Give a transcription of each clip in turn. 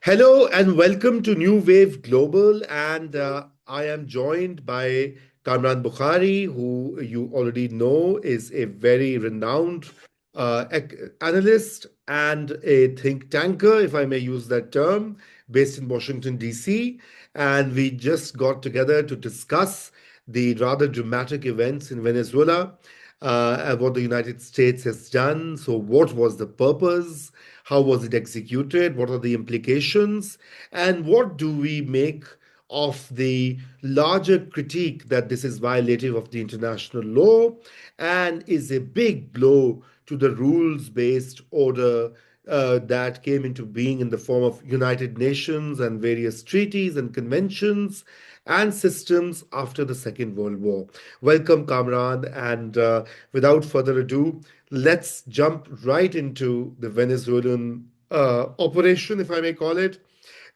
Hello and welcome to New Wave Global. And I am joined by Kamran Bokhari, who you already know is a very renowned analyst and a think tanker, if I may use that term, based in Washington, D.C. And we just got together to discuss the rather dramatic events in Venezuela, and what the United States has done. So, what was the purpose? How was it executed? What are the implications? And what do we make of the larger critique that this is violative of the international law and is a big blow to the rules based order that came into being in the form of United Nations and various treaties and conventions and systems after the Second World War. Welcome, Kamran. And without further ado, let's jump right into the Venezuelan operation, if I may call it.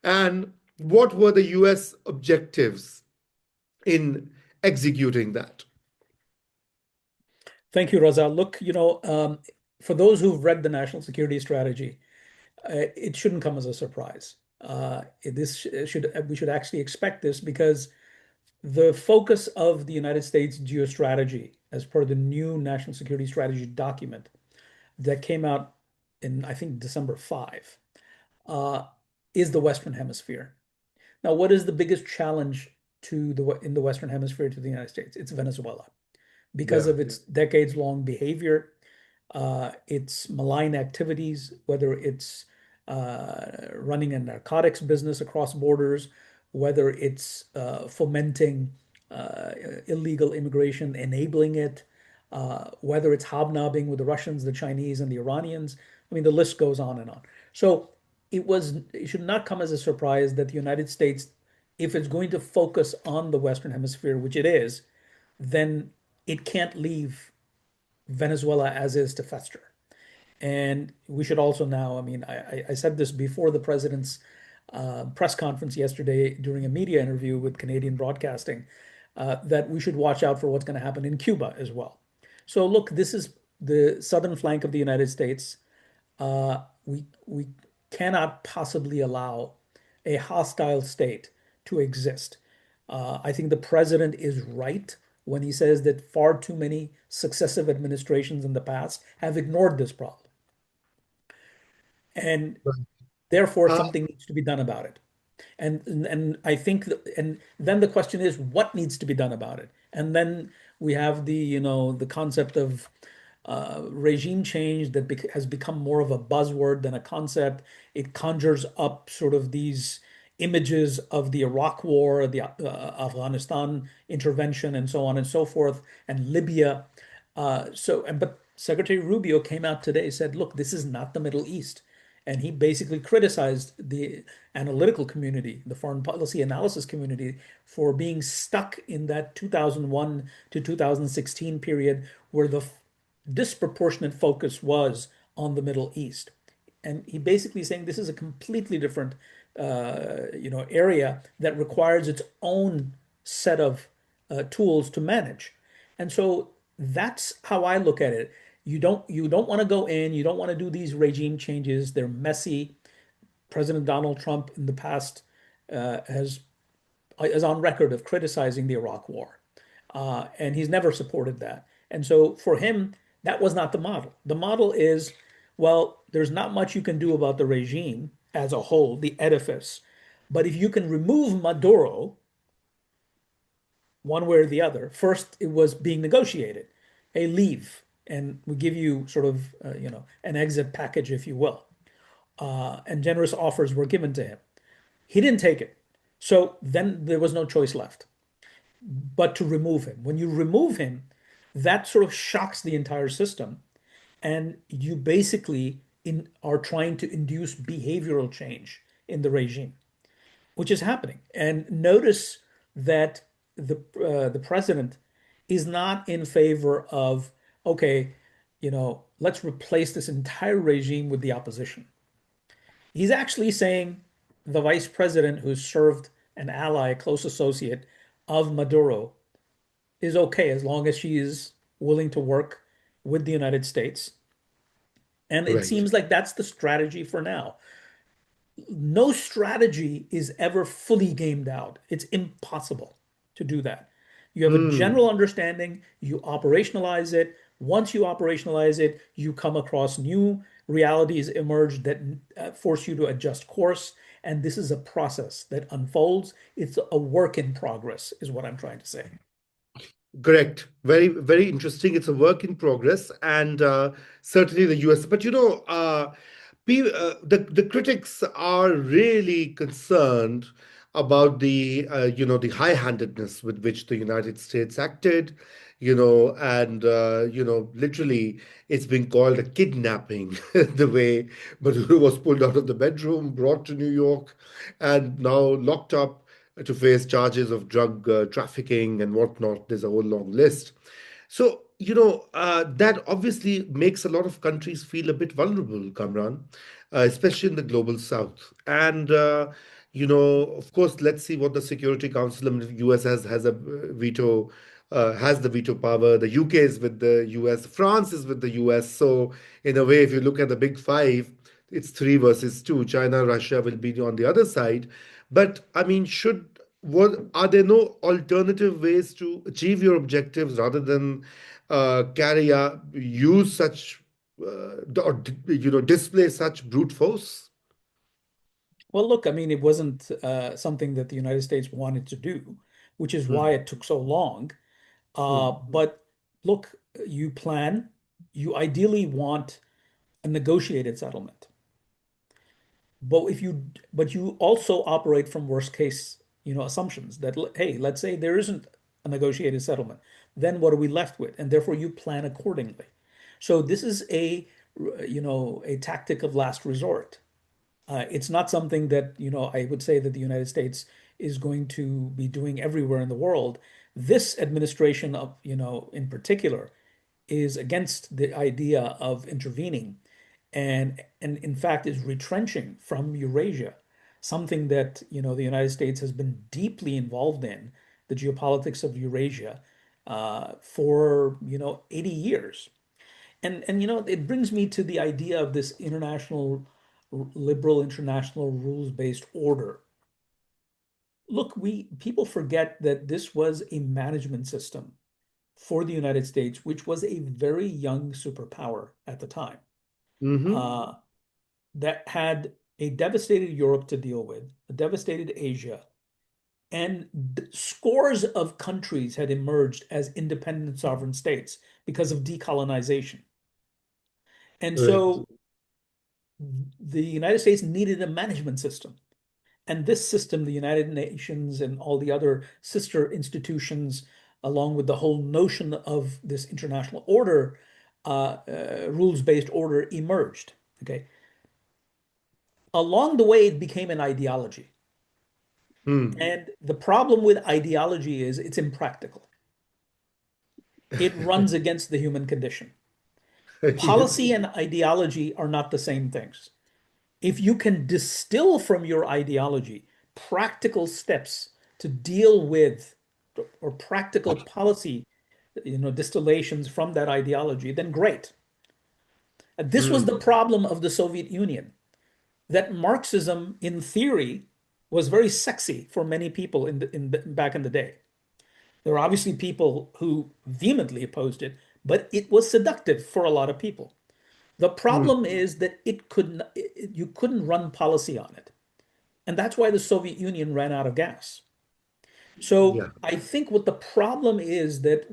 And what were the US objectives in executing that? Thank you, Raza. Look, for those who've read the national security strategy, it shouldn't come as a surprise. We should actually expect this because the focus of the United States geostrategy, as per the new national security strategy document that came out in, I think, December 5, uh, is the Western Hemisphere. Now, what is the biggest challenge in the Western Hemisphere to the United States? It's Venezuela because Yeah. of its decades-long behavior, its malign activities, whether it's running a narcotics business across borders, whether it's fomenting illegal immigration, enabling it, whether it's hobnobbing with the Russians, the Chinese, and the Iranians. I mean, the list goes on and on. So it should not come as a surprise that the United States, if it's going to focus on the Western Hemisphere, which it is, then it can't leave Venezuela as is to fester. And we should also now, I mean, I said this before the president's press conference yesterday during a media interview with Canadian Broadcasting, that we should watch out for what's going to happen in Cuba as well. So look, this is the southern flank of the United States. We cannot possibly allow a hostile state to exist. I think the president is right when he says that far too many successive administrations in the past have ignored this problem. And therefore, Uh, something needs to be done about it. And I think and then the question is what needs to be done about it? And then we have the concept of regime change that has become more of a buzzword than a concept. It conjures up sort of these images of the Iraq War, the Afghanistan intervention, and so on and so forth, and Libya. But Secretary Rubio came out today and said, "Look, this is not the Middle East." And he basically criticized the analytical community, the foreign policy analysis community, for being stuck in that 2001 to 2016 period where the disproportionate focus was on the Middle East. And he basically saying this is a completely different, area that requires its own set of tools to manage. And so that's how I look at it. You don't want to go in, you don't want to do these regime changes. They're messy. President Donald Trump in the past has is on record of criticizing the Iraq War, and he's never supported that. And so for him, that was not the model. The model is, well, there's not much you can do about the regime as a whole, the edifice, but if you can remove Maduro, one way or the other. First, it was being negotiated. Hey, leave, and we give you sort of, an exit package, if you will. And generous offers were given to him. He didn't take it. So then there was no choice left but to remove him. When you remove him, that sort of shocks the entire system. And you basically are trying to induce behavioral change in the regime, which is happening. And notice that the president is not in favor of, okay, let's replace this entire regime with the opposition. He's actually saying the vice president, who's served an ally, a close associate of Maduro, is okay as long as she is willing to work with the United States. And it right. seems like that's the strategy for now. no strategy is ever fully gamed out. It's impossible to do that. You have a Hmm. general understanding, you operationalize it. Once you operationalize it, you come across new realities emerge that force you to adjust course. And this is a process that unfolds. It's a work in progress, is what I'm trying to say. Correct. Very, very interesting. It's a work in progress, and certainly the US. But the critics are really concerned about the high-handedness with which the United States acted, and literally it's been called a kidnapping, the way Maduro was pulled out of the bedroom, brought to New York, and now locked up to face charges of drug trafficking and whatnot. There's a whole long list. So, that obviously makes a lot of countries feel a bit vulnerable, Kamran, especially in the global south. And, of course, let's see what the Security Council of the US has a veto. Has the veto power. The UK is with the US. France is with the US. So, in a way, if you look at the big five, it's three versus two. China, Russia will be on the other side. But I mean, what are there no alternative ways to achieve your objectives rather than carry out use such or display such brute force? Well, look, I mean, it wasn't something that the United States wanted to do, which is why Hmm. it took so long. Hmm. But look, you plan, you ideally want a negotiated settlement. But if you but you also operate from worst case, assumptions that hey, let's say there isn't a negotiated settlement, then what are we left with? And therefore you plan accordingly. So this is a tactic of last resort. It's not something that, I would say that the United States is going to be doing everywhere in the world. This administration of, in particular, is against the idea of intervening and in fact is retrenching from Eurasia, something that, the United States has been deeply involved in, the geopolitics of Eurasia, for, 80 years. And it brings me to the idea of this international liberal international rules-based order. Look, we people forget that this was a management system for the United States, which was a very young superpower at the time, Hmm. uh, that had a devastated Europe to deal with, a devastated Asia, and scores of countries had emerged as independent sovereign states because of decolonization. And Correct. so the United States needed a management system. And this system, the United Nations and all the other sister institutions, along with the whole notion of this international order, rules-based order emerged. Okay. Along the way, it became an ideology. Hmm. And the problem with ideology is it's impractical. It runs against the human condition. Yes. Policy and ideology are not the same things. If you can distill from your ideology practical steps to deal with or practical policy, distillations from that ideology, then great. This was Hmm. the problem of the Soviet Union, that Marxism, in theory, was very sexy for many people back in the day. There were obviously people who vehemently opposed it, but it was seductive for a lot of people. The Hmm. problem is that you couldn't run policy on it. And that's why the Soviet Union ran out of gas. So Yeah. I think what the problem is that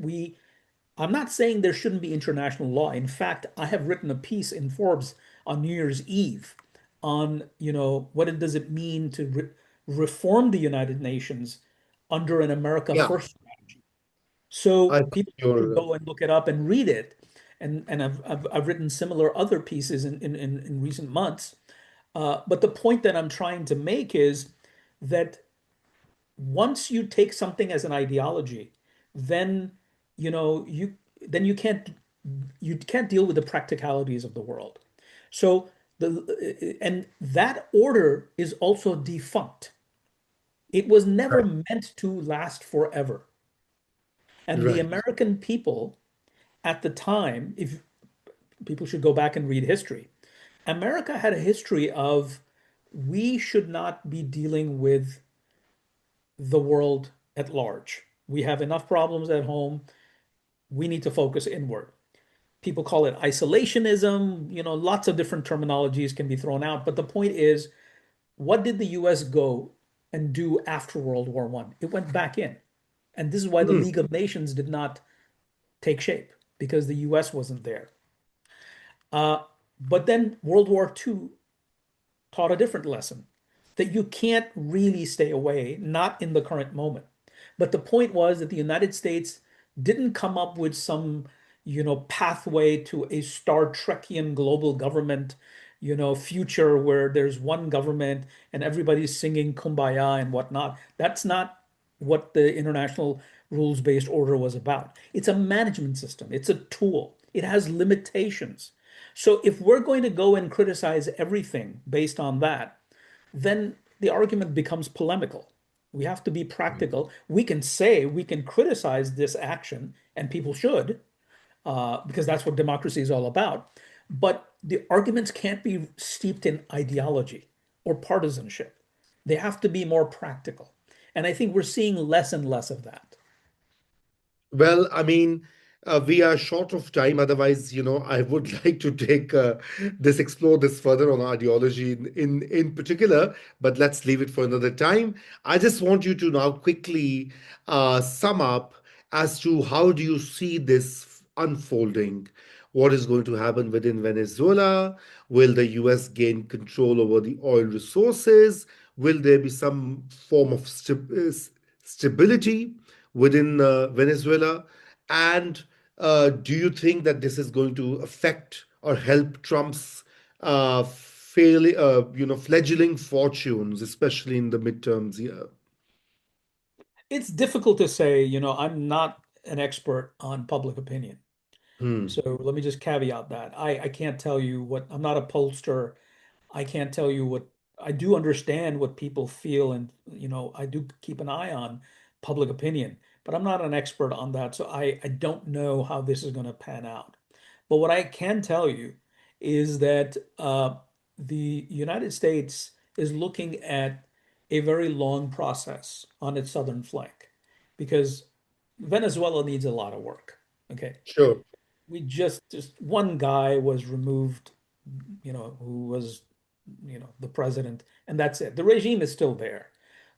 I'm not saying there shouldn't be international law. In fact, I have written a piece in Forbes on New Year's Eve on, does it mean to reform the United Nations under an America Yeah. First strategy. So I thought people should you're. go and look it up and read it. And I've written similar other pieces in recent months. But the point that I'm trying to make is that once you take something as an ideology, then you know you then you can't deal with the practicalities of the world. So and that order is also defunct. It was never Right. meant to last forever. And the Right. American people at the time, if people should go back and read history, America had a history of we should not be dealing with the world at large. We have enough problems at home. We need to focus inward. People call it isolationism. Lots of different terminologies can be thrown out. But the point is, what did the US go and do after World War One? It went back in. And this is why the Hmm. League of Nations did not take shape, because the US wasn't there. Uh, but then World War Two taught a different lesson, that you can't really stay away, not in the current moment. But the point was that the United States didn't come up with some, pathway to a Star Trekian global government, future where there's one government and everybody's singing Kumbaya and whatnot. That's not what the international rules-based order was about. It's a management system. It's a tool. It has limitations. So if we're going to go and criticize everything based on that, then the argument becomes polemical. We have to be practical. We can say, we can criticize this action, and people should, because that's what democracy is all about. But the arguments can't be steeped in ideology or partisanship. They have to be more practical. And I think we're seeing less and less of that. Well, I mean, we are short of time. Otherwise, I would like to take explore this further on ideology in particular, but let's leave it for another time. I just want you to now quickly sum up as to how do you see this unfolding? What is going to happen within Venezuela? Will the US gain control over the oil resources? Will there be some form of stability within Venezuela? And do you think that this is going to affect or help Trump's fledgling fortunes, especially in the midterms here? It's difficult to say, I'm not an expert on public opinion. Hmm. So let me just caveat that. I can't tell you what, I'm not a pollster. I can't tell you what, I do understand what people feel, and I do keep an eye on public opinion, but I'm not an expert on that. So I don't know how this is going to pan out. But what I can tell you is that the United States is looking at a very long process on its southern flank, because Venezuela needs a lot of work. Okay. Sure. We just one guy was removed, who was, the president, and that's it. The regime is still there.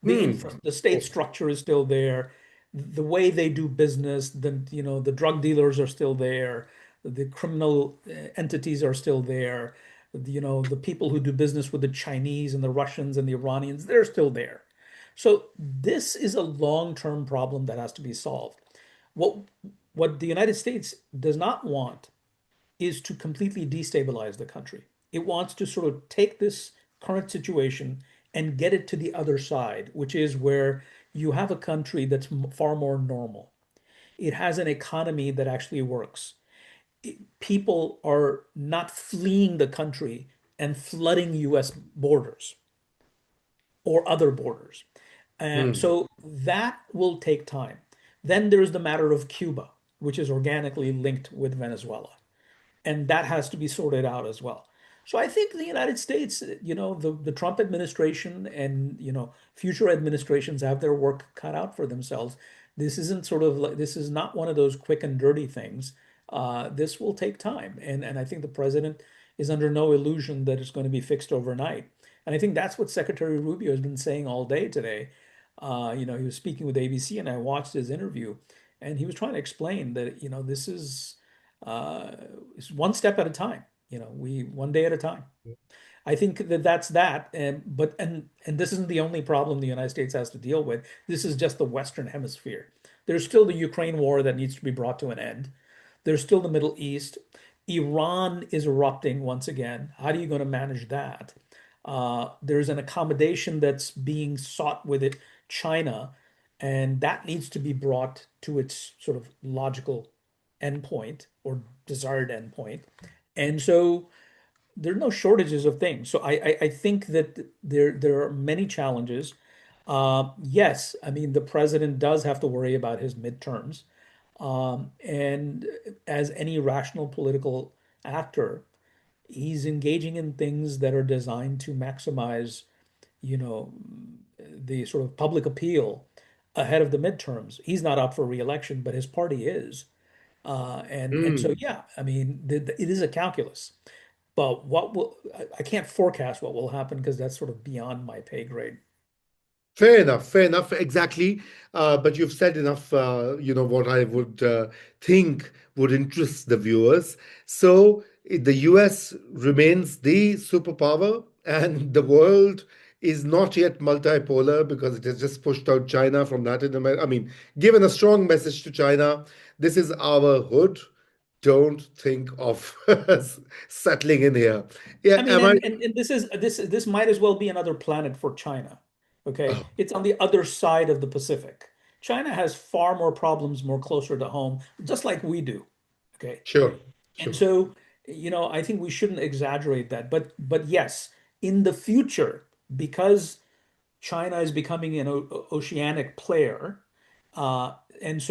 Hmm. The state structure is still there. The way they do business, the drug dealers are still there. The criminal entities are still there. The people who do business with the Chinese and the Russians and the Iranians, they're still there. So this is a long-term problem that has to be solved. What what the United States does not want is to completely destabilize the country. It wants to sort of take this current situation and get it to the other side, which is where you have a country that's far more normal. It has an economy that actually works. People are not fleeing the country and flooding US borders or other borders. Hmm. So that will take time. Then there's the matter of Cuba, which is organically linked with Venezuela, and that has to be sorted out as well. So I think the United States, the Trump administration and future administrations have their work cut out for themselves. This isn't sort of like, this is not one of those quick and dirty things. This will take time, and I think the president is under no illusion that it's going to be fixed overnight. And I think that's what Secretary Rubio has been saying all day today. He was speaking with ABC, and I watched his interview, and he was trying to explain that this is uh, it's one step at a time. We one day at a time. I think that that's that. And this isn't the only problem the United States has to deal with. This is just the Western Hemisphere. There's still the Ukraine war that needs to be brought to an end. There's still the Middle East. Iran is erupting once again. How are you going to manage that? There's an accommodation that's being sought with it, China, and that needs to be brought to its sort of logical endpoint or desired endpoint. And so there are no shortages of things. So I think that there are many challenges. Yes, I mean the president does have to worry about his midterms, and as any rational political actor, He's engaging in things that are designed to maximize, you know, the sort of public appeal ahead of the midterms. He's not up for re-election, but his party is. And so Mm. yeah, I mean, it is a calculus. But I can't forecast what will happen because that's sort of beyond my pay grade. Fair enough, fair enough, exactly. But you've said enough, what I would think would interest the viewers. So the US remains the superpower, and the world is not yet multipolar because it has just pushed out China from Latin America. I mean, given a strong message to China, this is our hood. Don't think of settling in here. Yeah, I mean, am I? and this might as well be another planet for China. Okay. Oh, It's on the other side of the Pacific. China has far more problems more closer to home, just like we do. Okay. sure, And sure. so, I think we shouldn't exaggerate that. But yes, in the future, because China is becoming an oceanic player, and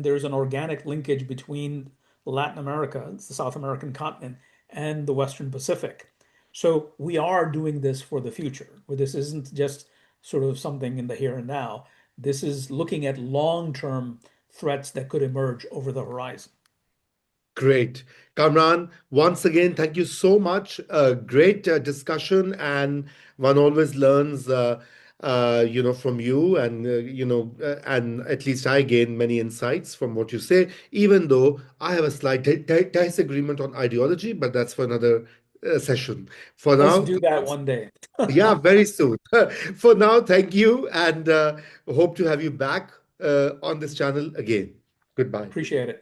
there's an organic linkage between Latin America, the South American continent, and the Western Pacific. So we are doing this for the future, where this isn't just sort of something in the here and now. This is looking at long-term threats that could emerge over the horizon. Great. Kamran, once again, thank you so much. Great discussion, and one always learns, from you, and and at least I gain many insights from what you say. Even though I have a slight disagreement on ideology, but that's for another session. For Let's now, do that one day. yeah, very soon. For now, thank you, and hope to have you back on this channel again. Goodbye. Appreciate it.